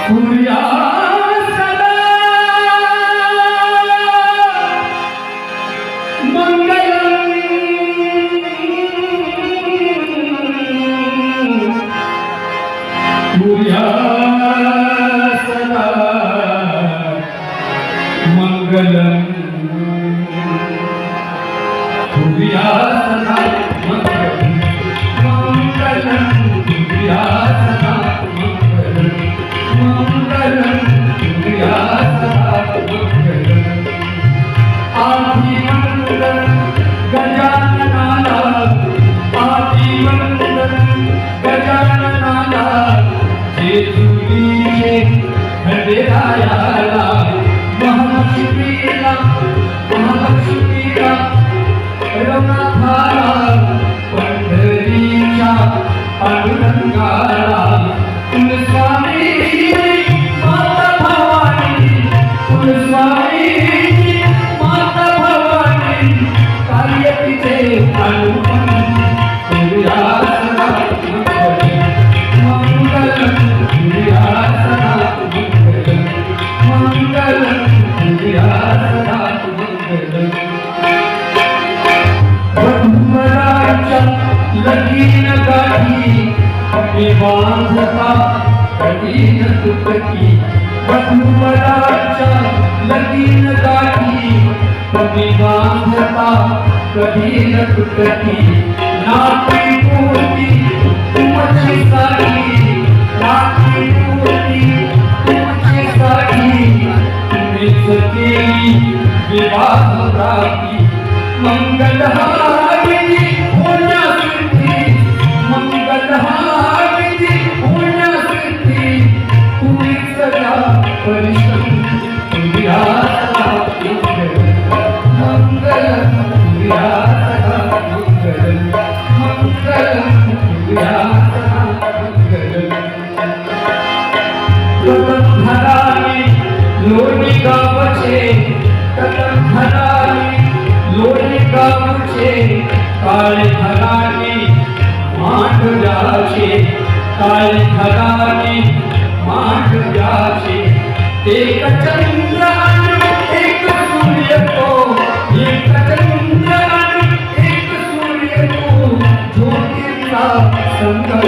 सूर्या सदा मंगलम सूर्या सदा मंगलम सूर्या सदा मंगलम मंगलम सूर्या सदा मंगलम सूर्या सदा मंगलम आदि मंगलम गजाननाला आदि मंगलम गजाननाला जेजुरीचे खंडेरायाला महालक्ष्मीला रमाधारा पंढरीच्या पांडुरंगाला कुलस्वामी माता भवानी कुलस्वामी माता भवानी कार्य तिचे अनुपम सूर्या सदा मंगलम सूर्या सदा मंगलम सूर्या सदा मंगलम वधूवराच्या लगीन गाठी कधी बांधता कधी न तुटकी वधूवराच्या लगीन गाठी कधी बांधता कधी न तुटकी नाती पोती तुमची साडी नाती पोती तुमची साडी तुम्हीच केली विवाह राखी मंगलहारिणी होण्यासाठी मंगलहारिणी होण्यासाठी तुम्ही सदा परिश्रम सूर्या सदा मंगलम सूर्या सदा मंगलम मंगलम सूर्या सदा मंगलम कदम धरानी लोणी गावचे कदम धरानी लोणी गावचे काळे धरानी मांडव्याचे काळे धरानी मांडव्याचे एक चंद्र एक सूर्य तो एक चंद्र एक सूर्य तो ज्योतीचा संगम